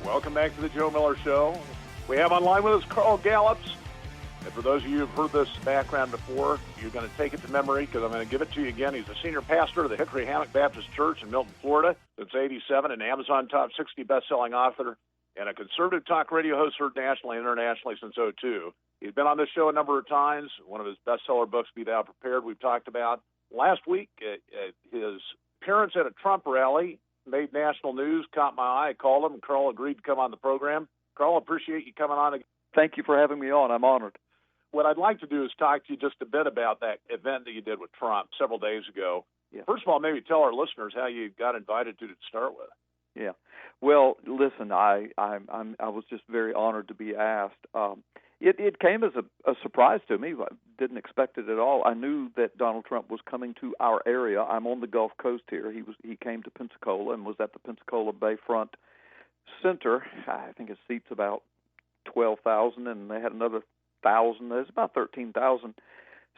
Welcome back to the Joe Miller Show. We have online with us Carl Gallups. And for those of you who've heard this background before, you're going to take it to memory because I'm going to give it to you again. He's the senior pastor of the Hickory Hammock Baptist Church in Milton, Florida since '87, an Amazon Top 60 best-selling author, and a conservative talk radio host heard nationally and internationally since '02. He's been on this show a number of times. One of his bestseller books, Be Thou Prepared, we've talked about. Last week, his appearance at a Trump rally made national news, caught my eye. I called him, and Carl agreed to come on the program. Carl, appreciate you coming on again. Thank you for having me on. I'm honored. What I'd like to do is talk to you just a bit about that event that you did with Trump several days ago. Yeah. First of all, maybe tell our listeners how you got invited to start with. Yeah. Well, listen, I was just very honored to be asked. It came as a surprise to me. I didn't expect it at all. I knew that Donald Trump was coming to our area. I'm on the Gulf Coast here. He came to Pensacola and was at the Pensacola Bayfront Center. I think it seats about 12,000, and they had another 1,000. There's about 13,000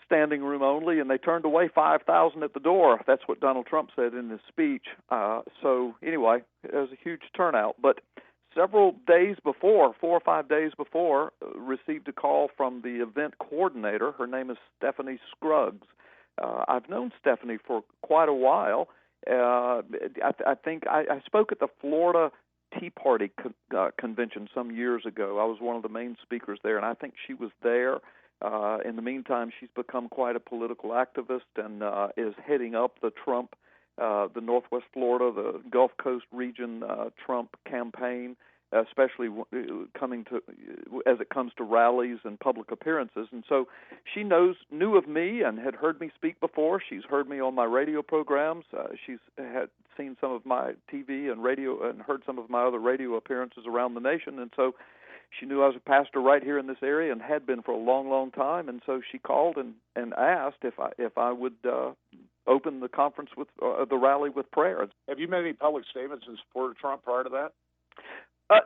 standing room only, and they turned away 5,000 at the door. That's what Donald Trump said in his speech. So anyway, it was a huge turnout. But several days before, 4 or 5 days before, received a call from the event coordinator. Her name is Stephanie Scruggs. I've known Stephanie for quite a while. I think I spoke at the Florida Tea Party convention some years ago. I was one of the main speakers there, and I think she was there. In the meantime, she's become quite a political activist and is heading up the Trump, the Northwest Florida, the Gulf Coast region Trump campaign, especially coming to as it comes to rallies and public appearances. And so she knew of me and had heard me speak before. She's heard me on my radio programs. She's had seen some of my TV and radio and heard some of my other radio appearances around the nation. And so she knew I was a pastor right here in this area and had been for a long, long time. And so she called and asked if I would open the conference with the rally with prayer. Have you made any public statements in support of Trump prior to that?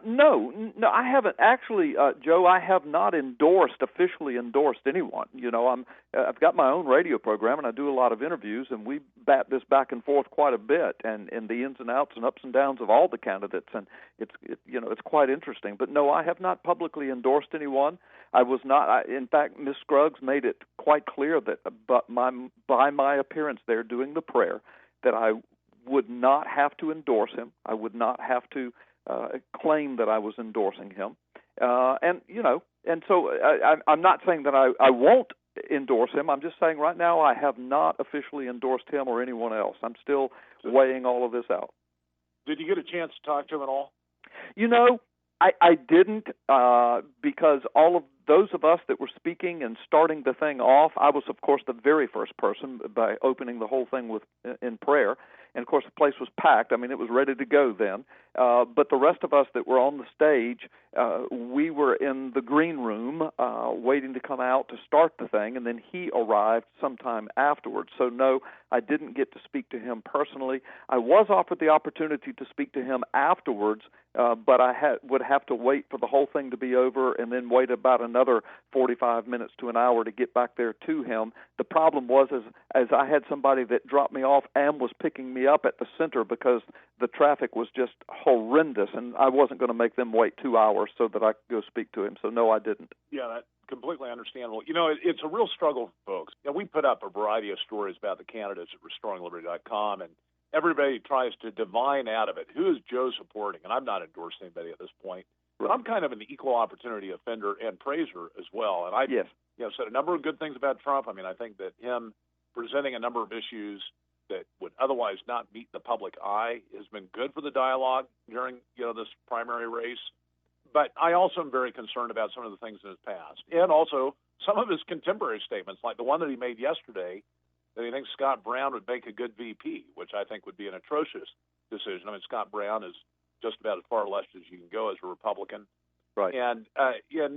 No, I haven't actually, Joe. I have not officially endorsed anyone. You know, I've got my own radio program, and I do a lot of interviews, and we bat this back and forth quite a bit, and the ins and outs and ups and downs of all the candidates, and it's quite interesting. But no, I have not publicly endorsed anyone. I was not. In fact, Ms. Scruggs made it quite clear that, by my appearance there doing the prayer, that I would not have to endorse him. I would not have to claim that I was endorsing him, and so I'm not saying that I won't endorse him. I'm just saying right now I have not officially endorsed him or anyone else. I'm still weighing all of this out. Did you get a chance to talk to him at all? You know, I didn't because all of those of us that were speaking and starting the thing off, I was, of course, the very first person by opening the whole thing in prayer. And, of course, the place was packed. I mean, it was ready to go then. But the rest of us that were on the stage, we were in the green room waiting to come out to start the thing, and then he arrived sometime afterwards. So, no, I didn't get to speak to him personally. I was offered the opportunity to speak to him afterwards, but I would have to wait for the whole thing to be over and then wait about another 45 minutes to an hour to get back there to him. The problem was as I had somebody that dropped me off and was picking me up at the center because the traffic was just horrendous, and I wasn't going to make them wait 2 hours so that I could go speak to him. So, no, I didn't. Yeah, that's completely understandable. You know, it's a real struggle for folks. You know, we put up a variety of stories about the candidates at RestoringLiberty.com, and everybody tries to divine out of it who is Joe supporting, and I'm not endorsing anybody at this point. But I'm kind of an equal opportunity offender and praiser as well. And I said a number of good things about Trump. I mean, I think that him presenting a number of issues that would otherwise not meet the public eye has been good for the dialogue during, this primary race. But I also am very concerned about some of the things in his past, and also some of his contemporary statements, like the one that he made yesterday, that he thinks Scott Brown would make a good VP, which I think would be an atrocious decision. I mean, Scott Brown is just about as far left as you can go as a Republican. Right. And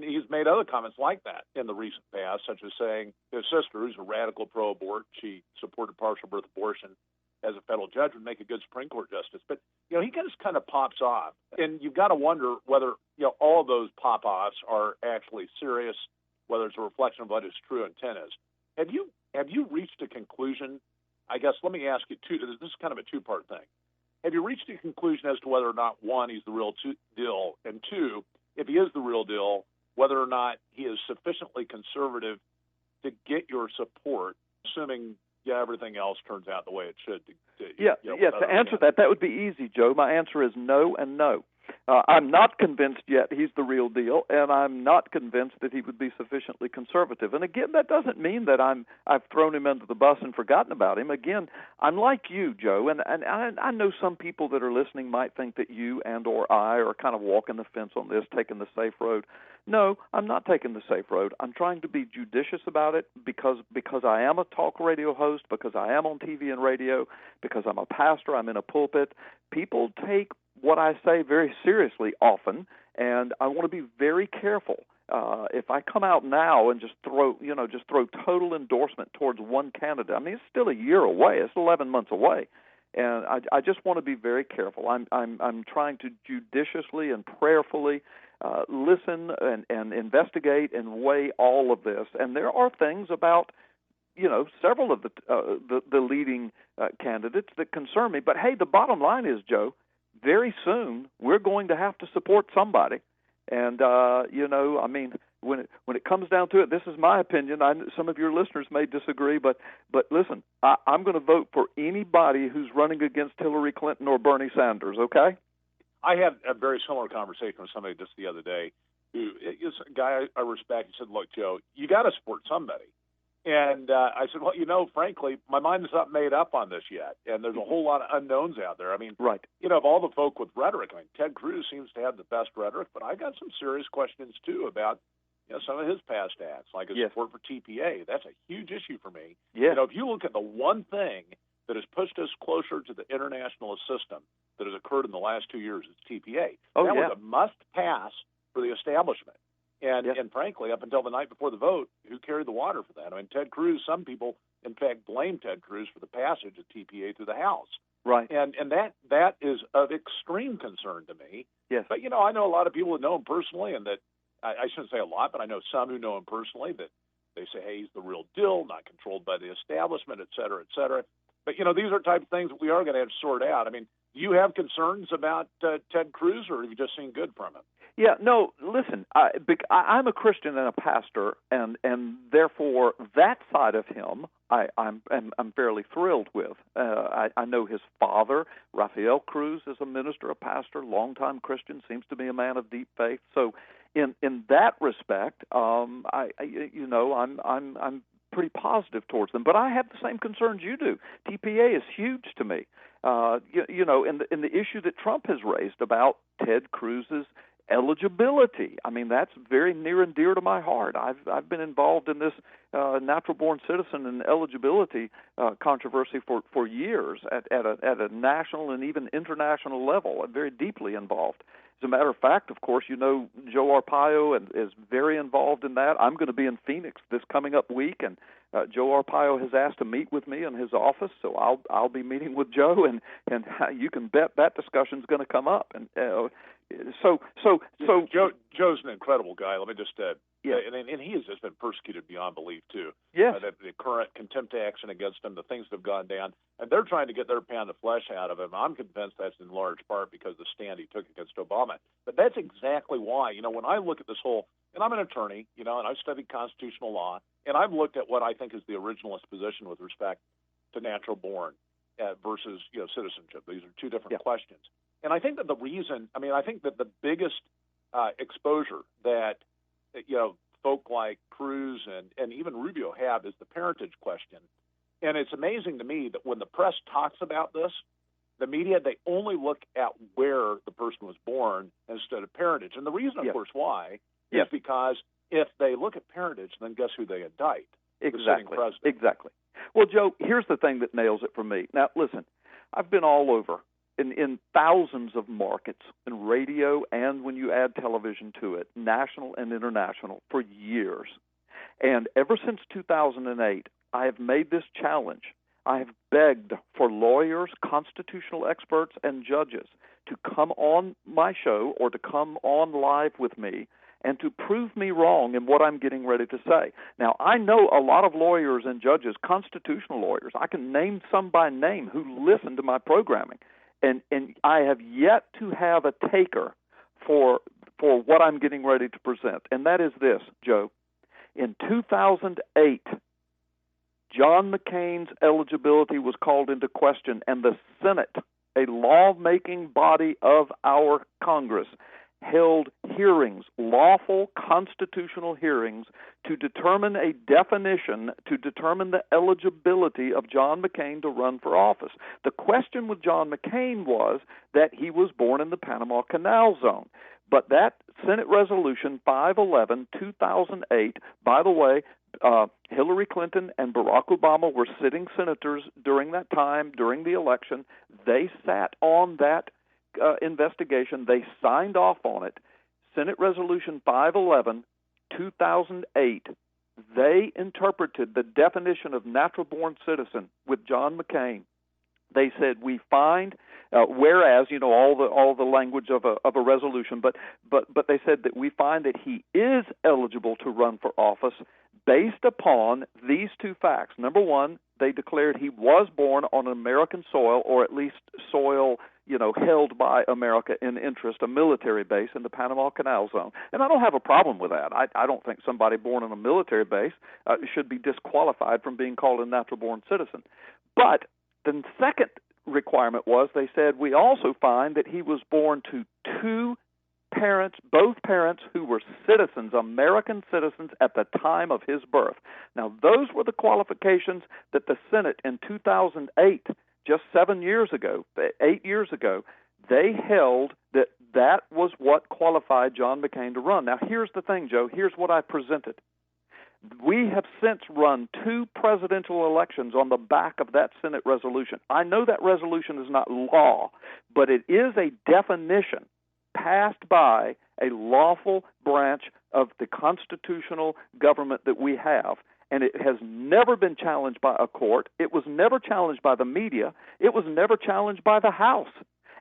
he's made other comments like that in the recent past, such as saying his sister, who's a radical pro-abort, she supported partial birth abortion as a federal judge, would make a good Supreme Court justice. But, he just kind of pops off. And you've got to wonder whether, all of those pop-offs are actually serious, whether it's a reflection of what his true intent is. Have you reached a conclusion? I guess let me ask you this is kind of a two-part thing. have you reached a conclusion as to whether or not, one, he's the real deal, and two, if he is the real deal, whether or not he is sufficiently conservative to get your support, assuming everything else turns out the way it should? To answer that would be easy, Joe. My answer is no and no. I'm not convinced yet he's the real deal, and I'm not convinced that he would be sufficiently conservative. And again, that doesn't mean that I've thrown him under the bus and forgotten about him. Again, I'm like you, Joe, and I know some people that are listening might think that you and or I are kind of walking the fence on this, taking the safe road. No, I'm not taking the safe road. I'm trying to be judicious about it because I am a talk radio host, because I am on TV and radio, because I'm a pastor, I'm in a pulpit. People take what I say very seriously often, and I want to be very careful. If I come out now and just throw total endorsement towards one candidate, I mean, it's still a year away. It's 11 months away, and I just want to be very careful. I'm trying to judiciously and prayerfully listen and investigate and weigh all of this. And there are things about several of the leading candidates that concern me. But hey, the bottom line is, Joe, very soon we're going to have to support somebody. And, when it comes down to it, this is my opinion. Some of your listeners may disagree, but listen, I'm going to vote for anybody who's running against Hillary Clinton or Bernie Sanders, okay? I had a very similar conversation with somebody just the other day who is a guy I respect. He said, look, Joe, you got to support somebody. And I said, well, frankly, my mind is not made up on this yet, and there's a whole lot of unknowns out there. I mean, right. Of all the folk with rhetoric, Ted Cruz seems to have the best rhetoric, but I got some serious questions, too, about some of his past acts, like his support for TPA. That's a huge issue for me. Yeah. If you look at the one thing that has pushed us closer to the internationalist system that has occurred in the last 2 years, it's TPA. That was a must-pass for the establishment. And frankly, up until the night before the vote, who carried the water for that? Ted Cruz, some people, in fact, blame Ted Cruz for the passage of TPA through the House. Right. And that is of extreme concern to me. Yes. But, I know a lot of people that know him personally, and that I shouldn't say a lot, but I know some who know him personally that they say, hey, he's the real deal, not controlled by the establishment, et cetera, et cetera. But, these are type of things that we are going to have to sort out. Do you have concerns about Ted Cruz, or have you just seen good from him? Yeah, no, listen, I'm a Christian and a pastor, and therefore that side of him I'm fairly thrilled with. I know his father, Rafael Cruz, is a minister, a pastor, longtime Christian, seems to be a man of deep faith. So in that respect, I'm pretty positive towards them. But I have the same concerns you do. TPA is huge to me. In the issue that Trump has raised about Ted Cruz's eligibility. That's very near and dear to my heart. I've been involved in this natural-born citizen and eligibility controversy for years at a national and even international level. I'm very deeply involved. As a matter of fact, of course, Joe Arpaio is very involved in that. I'm going to be in Phoenix this coming up week, and Joe Arpaio has asked to meet with me in his office, so I'll be meeting with Joe, and you can bet that discussion's going to come up. And So Joe's an incredible guy. Let me just and he has just been persecuted beyond belief too. Yes. The current contempt action against him, the things that have gone down, and they're trying to get their pound of flesh out of him. I'm convinced that's in large part because of the stand he took against Obama. But that's exactly why, when I look at this whole, and I'm an attorney, and I've studied constitutional law, and I've looked at what I think is the originalist position with respect to natural born versus citizenship. These are two different questions. And I think that I think that the biggest exposure that, folk like Cruz and even Rubio have is the parentage question. And it's amazing to me that when the press talks about this, the media, they only look at where the person was born instead of parentage. And the reason, of course, why is because if they look at parentage, then guess who they indict? Exactly. The sitting president. Exactly. Well, Joe, here's the thing that nails it for me. Now, listen, I've been all over in thousands of markets, in radio and when you add television to it, national and international, for years. And ever since 2008, I have made this challenge. I have begged for lawyers, constitutional experts, and judges to come on my show or to come on live with me and to prove me wrong in what I'm getting ready to say. Now, I know a lot of lawyers and judges, constitutional lawyers. I can name some by name who listen to my programming. and I have yet to have a taker for what I'm getting ready to present, and that is this, Joe. In 2008, John McCain's eligibility was called into question, and the Senate, a lawmaking body of our Congress, held hearings, lawful constitutional hearings, to determine a definition, to determine the eligibility of John McCain to run for office. The question with John McCain was that he was born in the Panama Canal Zone. But that Senate Resolution 511, 2008, by the way, Hillary Clinton and Barack Obama were sitting senators during that time, during the election. They sat on that investigation. They signed off on it. Senate Resolution 511, 2008, they interpreted the definition of natural-born citizen with John McCain. They said, we find, whereas, all the language of a resolution, but they said that we find that he is eligible to run for office based upon these two facts. Number one, they declared he was born on American soil, or at least soil, held by America in interest, a military base in the Panama Canal Zone. And I don't have a problem with that. I don't think somebody born on a military base should be disqualified from being called a natural-born citizen. But the second requirement was, they said, we also find that he was born to both parents who were citizens, American citizens, at the time of his birth. Now, those were the qualifications that the Senate in 2008, just 8 years ago, they held that was what qualified John McCain to run. Now, here's the thing, Joe. Here's what I presented. We have since run 2 presidential elections on the back of that Senate resolution. I know that resolution is not law, but it is a definition passed by a lawful branch of the constitutional government that we have, and it has never been challenged by a court. It was never challenged by the media. It was never challenged by the House.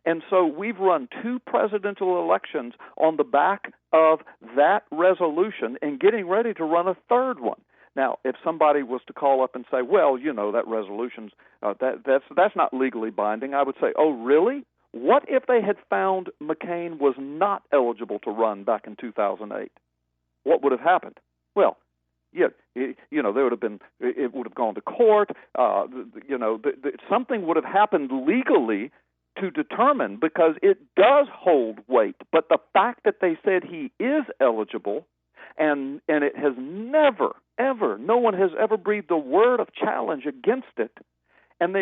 And so we've run 2 presidential elections on the back of that resolution and getting ready to run a third one. Now, if somebody was to call up and say, well, that resolution's that's not legally binding, I would say, oh, really? What if they had found McCain was not eligible to run back in 2008? What would have happened? Well, there would have been, it would have gone to court. Something would have happened legally to determine, because it does hold weight. But the fact that they said he is eligible, and it has never, ever, no one has ever breathed a word of challenge against it, and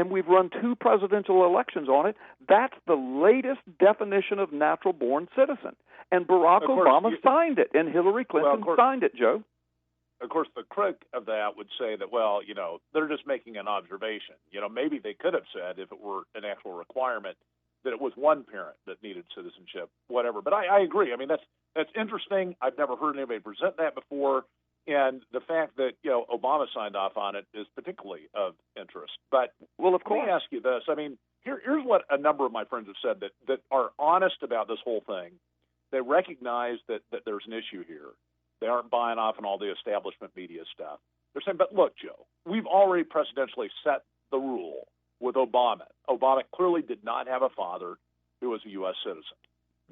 we've run 2 presidential elections on it. That's the latest definition of natural-born citizen. And Barack Obama signed it, and Hillary Clinton signed it, Joe. Of course, the critic of that would say that, well, they're just making an observation. Maybe they could have said, if it were an actual requirement, that it was one parent that needed citizenship, whatever. But I agree. I mean, that's interesting. I've never heard anybody present that before. And the fact that, Obama signed off on it is particularly of interest. But well, of course. Let me ask you this. I mean, here's what a number of my friends have said that are honest about this whole thing. They recognize that there's an issue here. They aren't buying off on all the establishment media stuff. They're saying, but look, Joe, we've already presidentially set the rule with Obama. Obama clearly did not have a father who was a U.S. citizen.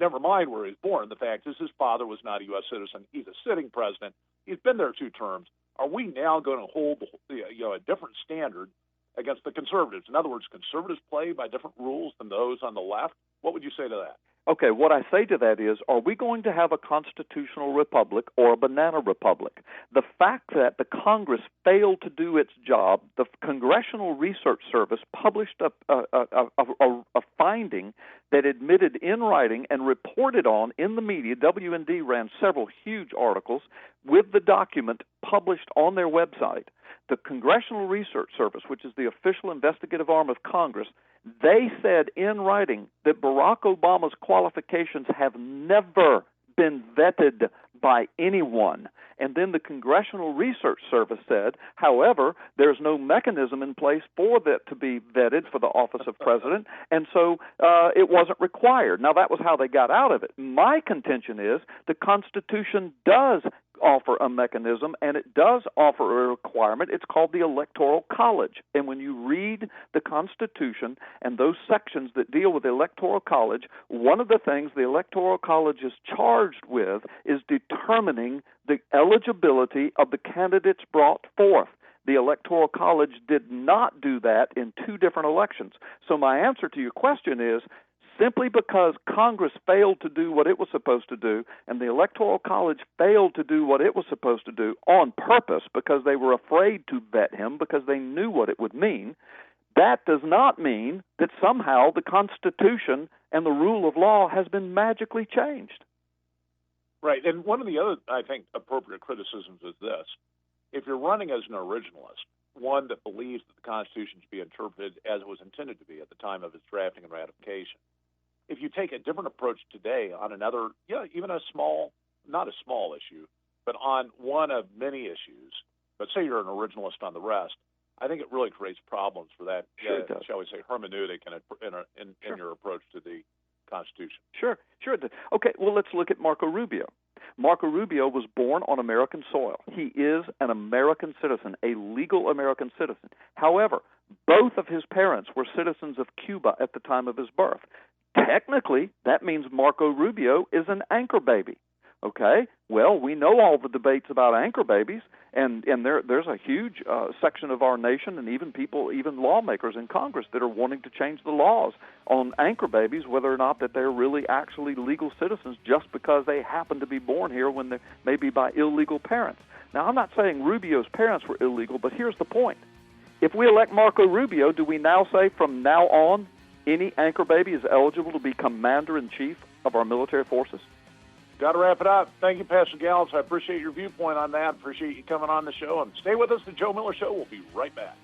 Never mind where he was born. The fact is his father was not a U.S. citizen. He's a sitting president. He's been there 2 terms. Are we now going to hold a different standard against the conservatives? In other words, conservatives play by different rules than those on the left. What would you say to that? Okay, what I say to that is, are we going to have a constitutional republic or a banana republic? The fact that the Congress failed to do its job, the Congressional Research Service published a finding that admitted in writing and reported on in the media. W&D ran several huge articles with the document published on their website. The Congressional Research Service, which is the official investigative arm of Congress, they said in writing that Barack Obama's qualifications have never been vetted by anyone. And then the Congressional Research Service said, however, there's no mechanism in place for that to be vetted for the office of president, and so it wasn't required. Now, that was how they got out of it. My contention is the Constitution does offer a mechanism, and it does offer a requirement. It's called the Electoral College. And when you read the Constitution and those sections that deal with the Electoral College, one of the things the Electoral College is charged with is determining the eligibility of the candidates brought forth. The Electoral College did not do that in two different elections. So my answer to your question is, simply because Congress failed to do what it was supposed to do and the Electoral College failed to do what it was supposed to do on purpose because they were afraid to vet him because they knew what it would mean, that does not mean that somehow the Constitution and the rule of law has been magically changed. Right. And one of the other, I think, appropriate criticisms is this. If you're running as an originalist, one that believes that the Constitution should be interpreted as it was intended to be at the time of its drafting and ratification, if you take a different approach today on another, even a small, not a small issue, but on one of many issues, but say you're an originalist on the rest, I think it really creates problems for that, shall we say, hermeneutic in your approach to the Constitution. Sure it does. Okay, well, let's look at Marco Rubio. Marco Rubio was born on American soil. He is an American citizen, a legal American citizen. However, both of his parents were citizens of Cuba at the time of his birth. Technically, that means Marco Rubio is an anchor baby. Okay? Well, we know all the debates about anchor babies, and there's a huge section of our nation and even lawmakers in Congress that are wanting to change the laws on anchor babies, whether or not that they're really actually legal citizens just because they happen to be born here when they maybe by illegal parents. Now, I'm not saying Rubio's parents were illegal, but here's the point. If we elect Marco Rubio, do we now say from now on any anchor baby is eligible to be commander-in-chief of our military forces? Got to wrap it up. Thank you, Pastor Gallups. I appreciate your viewpoint on that. Appreciate you coming on the show. And stay with us. The Joe Miller Show. We'll be right back.